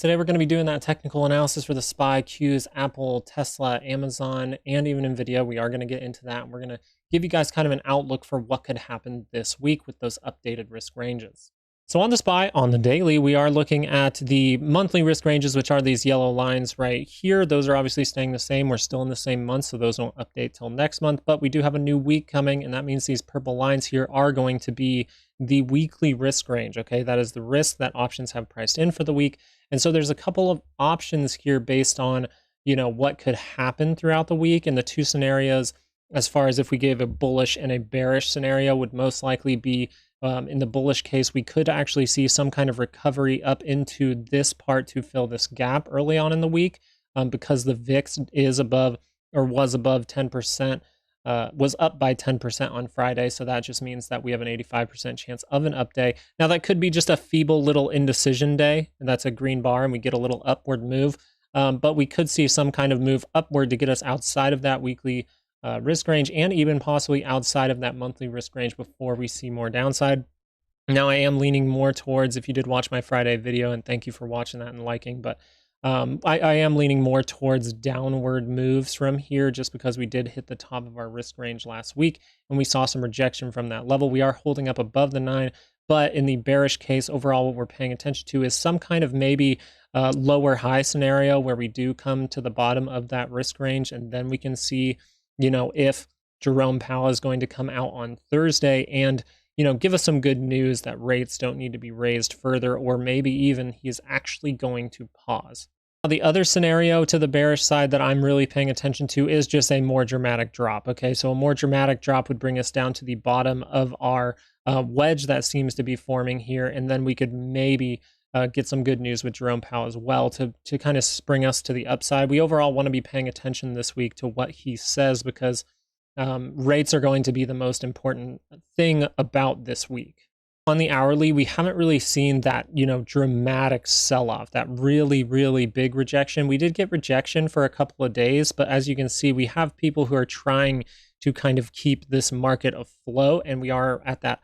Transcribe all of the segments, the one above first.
Today we're going to be doing that technical analysis for the SPY, Qs, Apple, Tesla, Amazon, and even NVDA. We are going to get into that. We're going to give you guys kind of an outlook for what could happen this week with those updated risk ranges. So on the SPY, on the daily, we are looking at the monthly risk ranges, which are these yellow lines right here. Those are obviously staying the same. We're still in the same month, so those won't update till next month. But we do have a new week coming, and that means these purple lines here are going to be the weekly risk range, okay? That is the risk that options have priced in for the week. And so there's a couple of options here based on, what could happen throughout the week. And the two scenarios, as far as if we gave a bullish and a bearish scenario, would most likely be in the bullish case, we could actually see some kind of recovery up into this part to fill this gap early on in the week because the VIX is above or was above 10%. Was up by 10% on Friday. So that just means that we have an 85% chance of an up day. Now that could be just a feeble little indecision day, and that's a green bar, and we get a little upward move. But we could see some kind of move upward to get us outside of that weekly risk range and even possibly outside of that monthly risk range before we see more downside. Now I am leaning more towards, if you did watch my Friday video, and thank you for watching that and liking, but I am leaning more towards downward moves from here just because we did hit the top of our risk range last week and we saw some rejection from that level. We are holding up above the 9, but in the bearish case, overall, what we're paying attention to is some kind of maybe lower high scenario where we do come to the bottom of that risk range, and then we can see, if Jerome Powell is going to come out on Thursday and give us some good news that rates don't need to be raised further, or maybe even he's actually going to pause. Now, the other scenario to the bearish side that I'm really paying attention to is just a more dramatic drop. Okay, so a more dramatic drop would bring us down to the bottom of our wedge that seems to be forming here, and then we could maybe get some good news with Jerome Powell as well to kind of spring us to the upside. We overall want to be paying attention this week to what he says because rates are going to be the most important thing about this week. On the hourly, we haven't really seen that, dramatic sell-off, that really, really big rejection. We did get rejection for a couple of days, but as you can see, we have people who are trying to kind of keep this market afloat, and we are at that,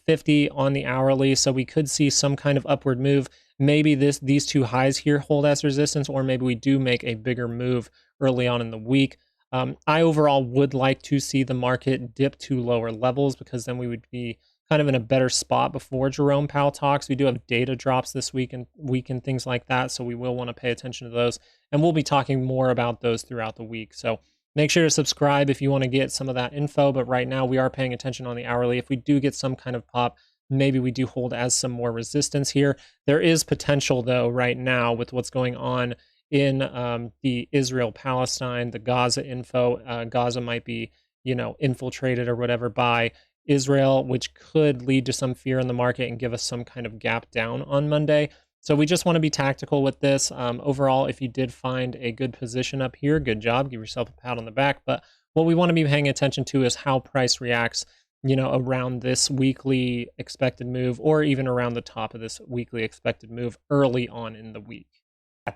50 on the hourly, so we could see some kind of upward move. Maybe these two highs here hold as resistance, or maybe we do make a bigger move early on in the week. I overall would like to see the market dip to lower levels because then we would be kind of in a better spot before Jerome Powell talks. We do have data drops this week and things like that, so we will want to pay attention to those, and we'll be talking more about those throughout the week. So make sure to subscribe if you want to get some of that info, but right now we are paying attention on the hourly. If we do get some kind of pop, maybe we do hold as some more resistance here. There is potential, though, right now with what's going on in the Israel-Palestine, the Gaza info. Gaza might be, infiltrated or whatever by Israel, which could lead to some fear in the market and give us some kind of gap down on Monday. So we just want to be tactical with this. Overall, if you did find a good position up here, good job. Give yourself a pat on the back. But what we want to be paying attention to is how price reacts, around this weekly expected move or even around the top of this weekly expected move early on in the week.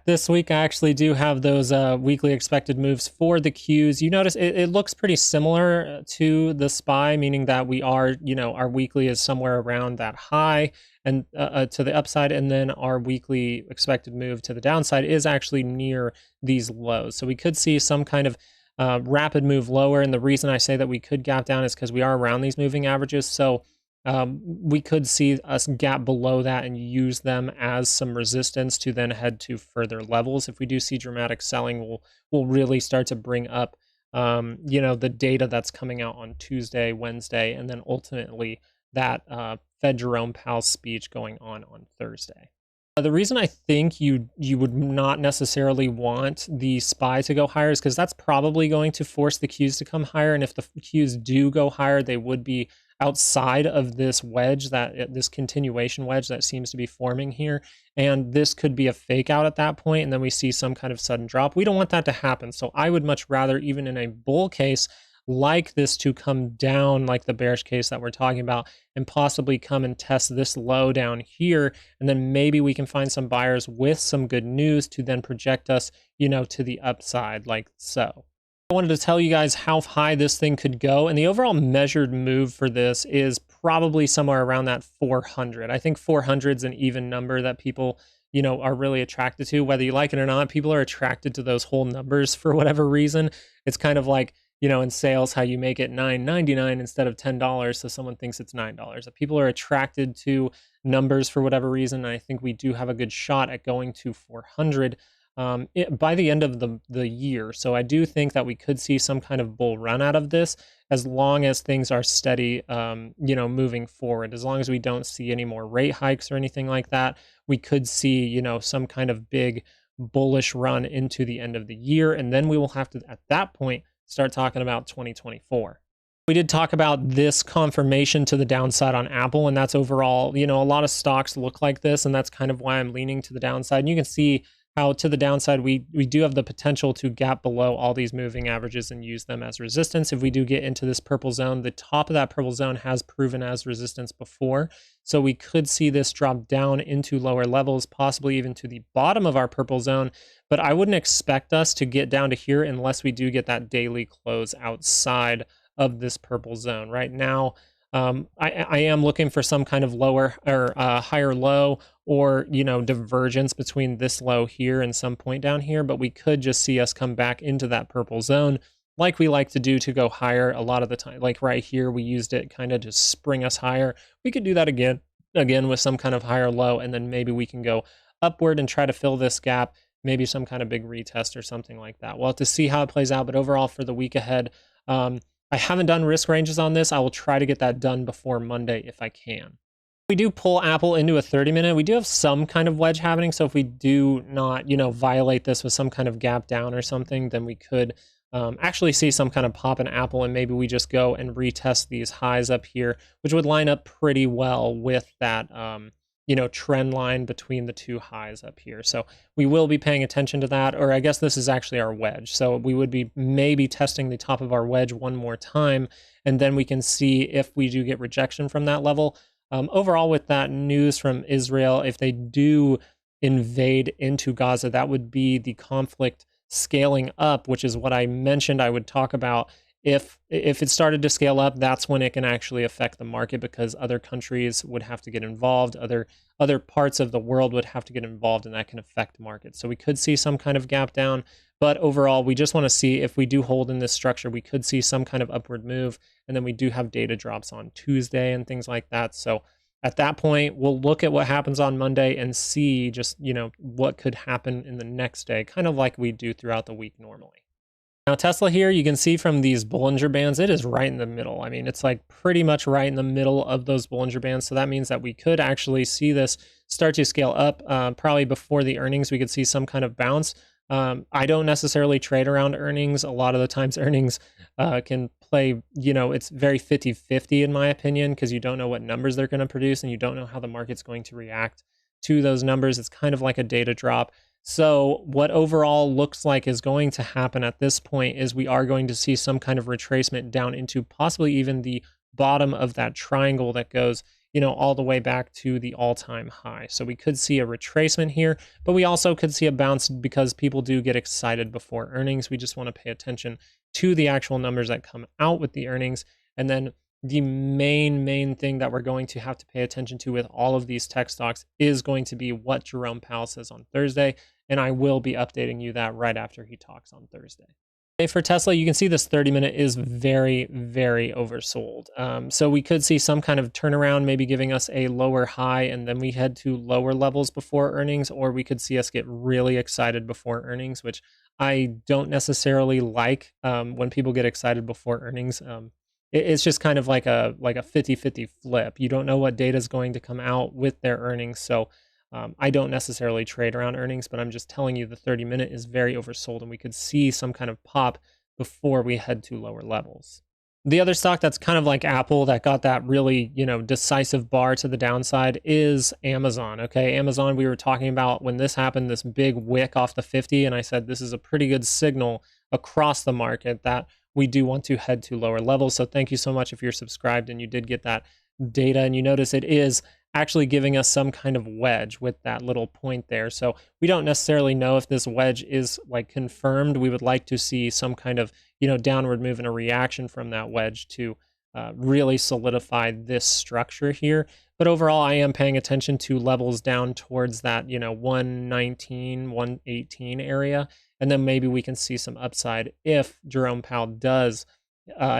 This week, I actually do have those weekly expected moves for the Qs. You notice it looks pretty similar to the SPY, meaning that we are, our weekly is somewhere around that high and to the upside, and then our weekly expected move to the downside is actually near these lows. So we could see some kind of rapid move lower, and the reason I say that we could gap down is because we are around these moving averages. So we could see us gap below that and use them as some resistance to then head to further levels. If we do see dramatic selling, we'll really start to bring up, the data that's coming out on Tuesday, Wednesday, and then ultimately that Fed Jerome Powell speech going on Thursday. The reason I think you would not necessarily want the SPY to go higher is because that's probably going to force the Qs to come higher. And if the Qs do go higher, they would be outside of this wedge, this continuation wedge that seems to be forming here. And this could be a fake out at that point, and then we see some kind of sudden drop. We don't want that to happen. So I would much rather, even in a bull case, like this to come down like the bearish case that we're talking about and possibly come and test this low down here. And then maybe we can find some buyers with some good news to then project us, to the upside like so. I wanted to tell you guys how high this thing could go, and the overall measured move for this is probably somewhere around that 400. I think 400 is an even number that people are really attracted to, whether you like it or not. People are attracted to those whole numbers for whatever reason. It's kind of like, in sales, how you make it $9.99 instead of $10, so someone thinks it's $9. People are attracted to numbers for whatever reason. And I think we do have a good shot at going to 400 by the end of the year. So I do think that we could see some kind of bull run out of this, as long as things are steady, moving forward. As long as we don't see any more rate hikes or anything like that, we could see, some kind of big bullish run into the end of the year. And then we will have to, at that point, start talking about 2024. We did talk about this confirmation to the downside on Apple, and that's overall, a lot of stocks look like this, and that's kind of why I'm leaning to the downside. And you can see how to the downside, we do have the potential to gap below all these moving averages and use them as resistance. If we do get into this purple zone, the top of that purple zone has proven as resistance before. So we could see this drop down into lower levels, possibly even to the bottom of our purple zone. But I wouldn't expect us to get down to here unless we do get that daily close outside of this purple zone. Right now, I am looking for some kind of lower or higher low, or divergence between this low here and some point down here, but we could just see us come back into that purple zone like we like to do to go higher a lot of the time. Like right here, we used it kind of to spring us higher. We could do that again with some kind of higher low, and then maybe we can go upward and try to fill this gap, maybe some kind of big retest or something like that. We'll have to see how it plays out, but overall for the week ahead, I haven't done risk ranges on this. I will try to get that done before Monday if I can. We do pull Apple into a 30-minute. We do have some kind of wedge happening. So if we do not, violate this with some kind of gap down or something, then we could actually see some kind of pop in Apple, and maybe we just go and retest these highs up here, which would line up pretty well with that, trend line between the two highs up here. So we will be paying attention to that, or I guess this is actually our wedge. So we would be maybe testing the top of our wedge one more time, and then we can see if we do get rejection from that level. Overall, with that news from Israel, if they do invade into Gaza, that would be the conflict scaling up, which is what I mentioned I would talk about. If it started to scale up, that's when it can actually affect the market, because other countries would have to get involved, other parts of the world would have to get involved, and that can affect markets. So we could see some kind of gap down, but overall, we just want to see if we do hold in this structure, we could see some kind of upward move, and then we do have data drops on Tuesday and things like that. So at that point, we'll look at what happens on Monday and see just, what could happen in the next day, kind of like we do throughout the week normally. Now, Tesla here, you can see from these Bollinger Bands, it is right in the middle. I mean, it's like pretty much right in the middle of those Bollinger Bands. So that means that we could actually see this start to scale up. Probably before the earnings, we could see some kind of bounce. I don't necessarily trade around earnings. A lot of the times earnings can play, it's very 50-50 in my opinion, because you don't know what numbers they're going to produce, and you don't know how the market's going to react to those numbers. It's kind of like a data drop. So what overall looks like is going to happen at this point is we are going to see some kind of retracement down into possibly even the bottom of that triangle that goes, all the way back to the all-time high. So we could see a retracement here, but we also could see a bounce because people do get excited before earnings. We just want to pay attention to the actual numbers that come out with the earnings. And then the main thing that we're going to have to pay attention to with all of these tech stocks is going to be what Jerome Powell says on Thursday, and I will be updating you that right after he talks on Thursday. Okay, for Tesla, you can see this 30-minute is very, very oversold. So we could see some kind of turnaround, maybe giving us a lower high, and then we head to lower levels before earnings, or we could see us get really excited before earnings, which I don't necessarily like when people get excited before earnings. It's just kind of like a 50-50 flip. You don't know what data is going to come out with their earnings. So I don't necessarily trade around earnings, but I'm just telling you the 30-minute is very oversold, and we could see some kind of pop before we head to lower levels. The other stock that's kind of like Apple that got that really, decisive bar to the downside is Amazon. Okay, Amazon, we were talking about when this happened, this big wick off the 50, and I said this is a pretty good signal across the market that we do want to head to lower levels. So thank you so much if you're subscribed and you did get that data, and you notice it is actually giving us some kind of wedge with that little point there. So we don't necessarily know if this wedge is like confirmed. We would like to see some kind of, downward move and a reaction from that wedge to really solidify this structure here. But overall, I am paying attention to levels down towards that, 119, 118 area. And then maybe we can see some upside if Jerome Powell does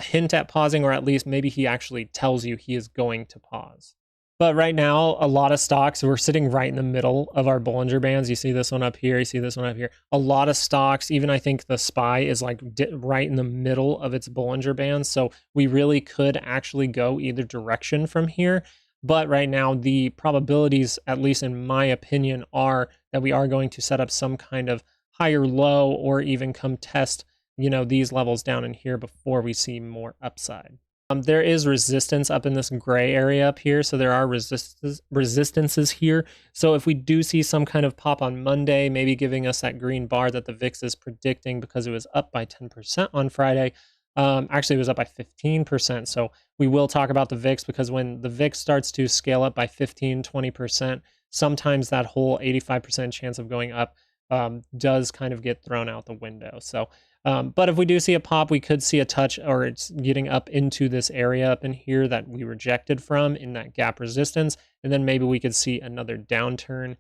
hint at pausing, or at least maybe he actually tells you he is going to pause. But right now, a lot of stocks, we're sitting right in the middle of our Bollinger Bands. You see this one up here, you see this one up here. A lot of stocks, even I think the SPY is like right in the middle of its Bollinger Bands. So we really could actually go either direction from here. But right now, the probabilities, at least in my opinion, are that we are going to set up some kind of higher low, or even come test, these levels down in here before we see more upside. There is resistance up in this gray area up here, so there are resistances here. So if we do see some kind of pop on Monday, maybe giving us that green bar that the VIX is predicting, because it was up by 10% on Friday. Actually, it was up by 15%. So we will talk about the VIX, because when the VIX starts to scale up by 15, 20%, sometimes that whole 85% chance of going up does kind of get thrown out the window. So but if we do see a pop, we could see a touch, or it's getting up into this area up in here that we rejected from in that gap resistance. And then maybe we could see another downturn.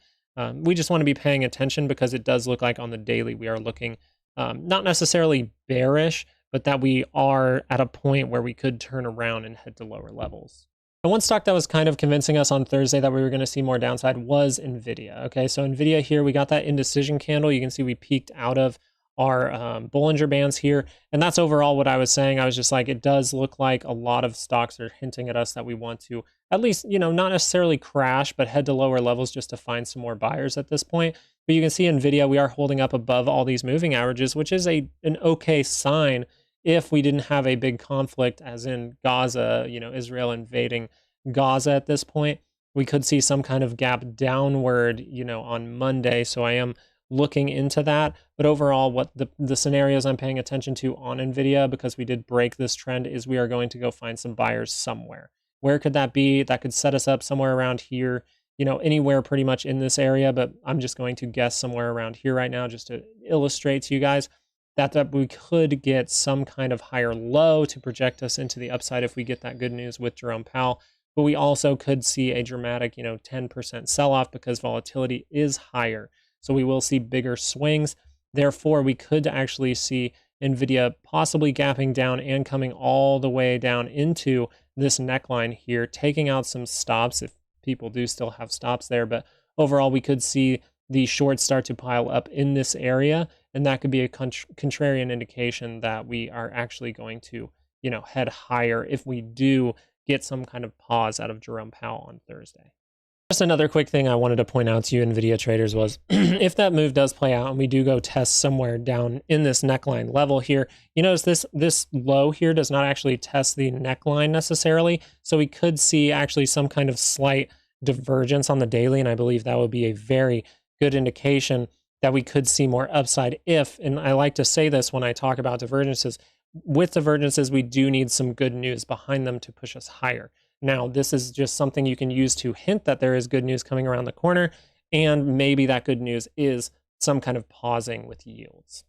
We just want to be paying attention, because it does look like on the daily we are looking not necessarily bearish, but that we are at a point where we could turn around and head to lower levels. And one stock that was kind of convincing us on Thursday that we were going to see more downside was NVIDIA. Okay, so NVIDIA here, we got that indecision candle. You can see we peaked out of our Bollinger Bands here. And that's overall what I was saying. I was just like, it does look like a lot of stocks are hinting at us that we want to at least, not necessarily crash, but head to lower levels just to find some more buyers at this point. But you can see NVIDIA, we are holding up above all these moving averages, which is an okay sign if we didn't have a big conflict, as in Gaza, Israel invading Gaza at this point. We could see some kind of gap downward, on Monday. So I am looking into that. But overall, what the scenarios I'm paying attention to on NVIDIA, because we did break this trend, is we are going to go find some buyers somewhere. Where could that be? That could set us up somewhere around here, anywhere pretty much in this area, but I'm just going to guess somewhere around here right now, just to illustrate to you guys that we could get some kind of higher low to project us into the upside if we get that good news with Jerome Powell. But we also could see a dramatic, 10% sell-off, because volatility is higher. So we will see bigger swings. Therefore, we could actually see NVIDIA possibly gapping down and coming all the way down into this neckline here, taking out some stops if people do still have stops there. But overall, we could see the shorts start to pile up in this area, and that could be a contrarian indication that we are actually going to, head higher if we do get some kind of pause out of Jerome Powell on Thursday. Just another quick thing I wanted to point out to you, NVIDIA traders, was if that move does play out and we do go test somewhere down in this neckline level here, you notice this low here does not actually test the neckline necessarily. So we could see actually some kind of slight divergence on the daily, and I believe that would be a very good indication that we could see more upside if, and I like to say this when I talk about divergences, with divergences, we do need some good news behind them to push us higher. Now, this is just something you can use to hint that there is good news coming around the corner, and maybe that good news is some kind of pausing with yields.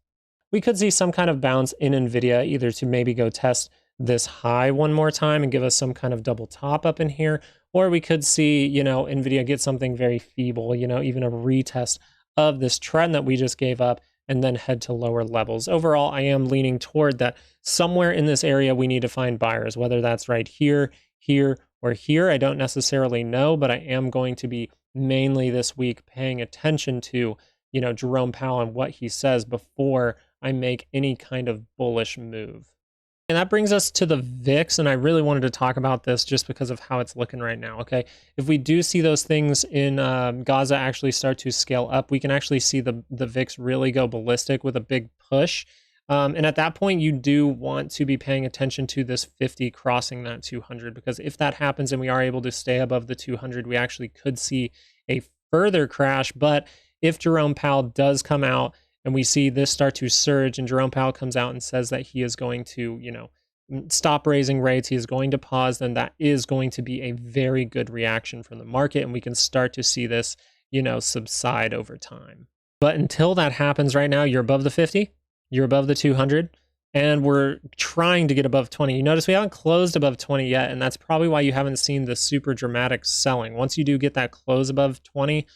We could see some kind of bounce in NVIDIA, either to maybe go test this high one more time and give us some kind of double top up in here, or we could see, NVIDIA get something very feeble, even a retest of this trend that we just gave up, and then head to lower levels. Overall, I am leaning toward that somewhere in this area we need to find buyers, whether that's right here, here, or here. I don't necessarily know, but I am going to be mainly this week paying attention to, Jerome Powell and what he says before I make any kind of bullish move. And that brings us to the VIX, and I really wanted to talk about this just because of how it's looking right now, okay? If we do see those things in Gaza actually start to scale up, we can actually see the VIX really go ballistic with a big push. And at that point, you do want to be paying attention to this 50 crossing that 200, because if that happens and we are able to stay above the 200, we actually could see a further crash. But if Jerome Powell does come out and we see this start to surge, and Jerome Powell comes out and says that he is going to, stop raising rates, he is going to pause, then that is going to be a very good reaction from the market, and we can start to see this, subside over time. But until that happens right now, you're above the 50, you're above the 200. and we're trying to get above 20. You notice we haven't closed above 20 yet, and that's probably why you haven't seen the super dramatic selling. Once you do get that close above 20,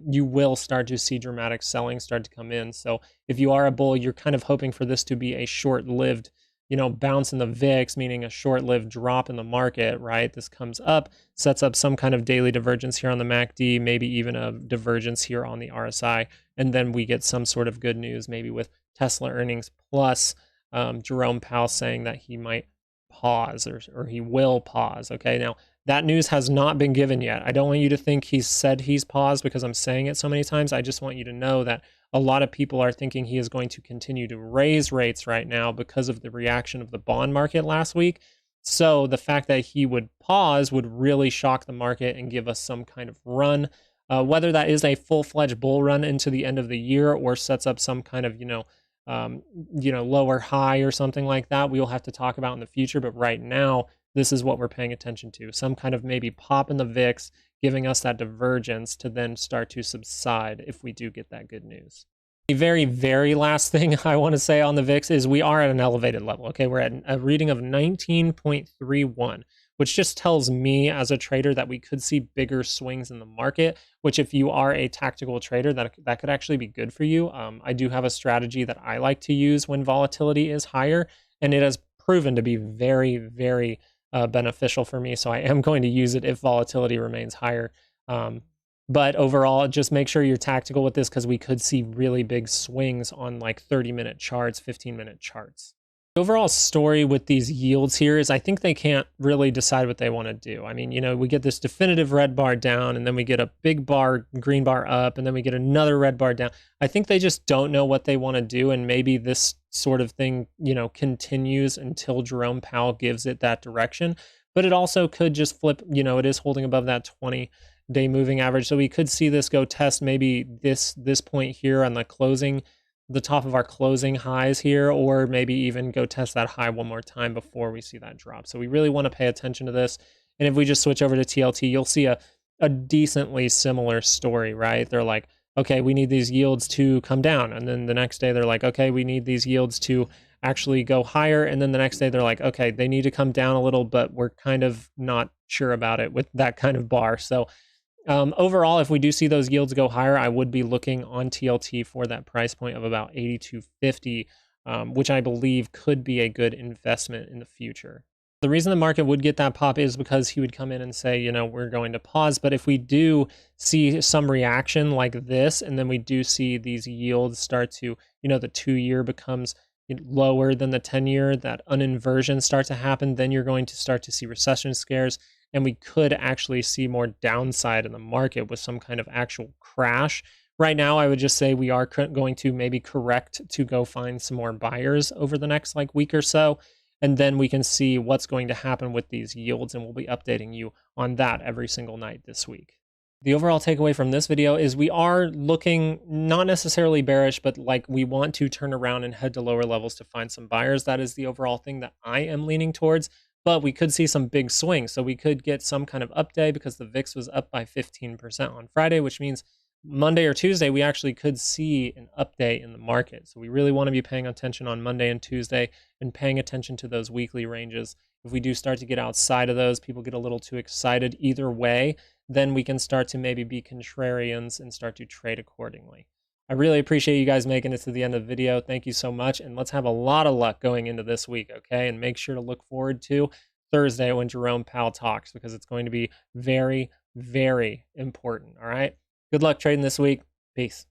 you will start to see dramatic selling start to come in. So if you are a bull, you're kind of hoping for this to be a short-lived, bounce in the VIX, meaning a short-lived drop in the market, right? This comes up, sets up some kind of daily divergence here on the MACD, maybe even a divergence here on the RSI, and then we get some sort of good news, maybe with Tesla earnings plus Jerome Powell saying that he might pause or he will pause. Okay, now that news has not been given yet. I don't want you to think he's said he's paused because I'm saying it so many times. I just want you to know that a lot of people are thinking he is going to continue to raise rates right now because of the reaction of the bond market last week. So the fact that he would pause would really shock the market and give us some kind of run. Whether that is a full-fledged bull run into the end of the year or sets up some kind of, lower high or something like that, we will have to talk about in the future. But right now, this is what we're paying attention to. Some kind of maybe pop in the VIX, giving us that divergence to then start to subside if we do get that good news. The very, very last thing I want to say on the VIX is we are at an elevated level. Okay, we're at a reading of 19.31, which just tells me as a trader that we could see bigger swings in the market, which if you are a tactical trader, that could actually be good for you. I do have a strategy that I like to use when volatility is higher, and it has proven to be very, very beneficial for me. So I am going to use it if volatility remains higher. But overall, just make sure you're tactical with this because we could see really big swings on like 30-minute charts, 15-minute charts. The overall story with these yields here is I think they can't really decide what they want to do. I mean, we get this definitive red bar down, and then we get a big bar, green bar up, and then we get another red bar down. I think they just don't know what they want to do, and maybe this sort of thing, continues until Jerome Powell gives it that direction. But it also could just flip, it is holding above that 20-day moving average. So we could see this go test maybe this point here on the top of our closing highs here, or maybe even go test that high one more time before we see that drop. So we really want to pay attention to this. And if we just switch over to TLT, you'll see a decently similar story, right? They're like, okay, we need these yields to come down. And then the next day they're like, okay, we need these yields to actually go higher. And then the next day they're like, okay, they need to come down a little, but we're kind of not sure about it with that kind of bar. So overall, if we do see those yields go higher, I would be looking on TLT for that price point of about 82.50, which I believe could be a good investment in the future. The reason the market would get that pop is because he would come in and say, we're going to pause. But if we do see some reaction like this, and then we do see these yields start to, the 2-year becomes lower than the 10-year, that uninversion starts to happen, then you're going to start to see recession scares. And we could actually see more downside in the market with some kind of actual crash. Right now, I would just say we are going to maybe correct to go find some more buyers over the next week or so. And then we can see what's going to happen with these yields. And we'll be updating you on that every single night this week. The overall takeaway from this video is we are looking not necessarily bearish, but like we want to turn around and head to lower levels to find some buyers. That is the overall thing that I am leaning towards. But we could see some big swings. So we could get some kind of up day because the VIX was up by 15% on Friday, which means Monday or Tuesday, we actually could see an update in the market. So we really want to be paying attention on Monday and Tuesday and paying attention to those weekly ranges. If we do start to get outside of those, people get a little too excited either way, then we can start to maybe be contrarians and start to trade accordingly. I really appreciate you guys making it to the end of the video. Thank you so much. And let's have a lot of luck going into this week, okay? And make sure to look forward to Thursday when Jerome Powell talks because it's going to be very, very important, all right? Good luck trading this week. Peace.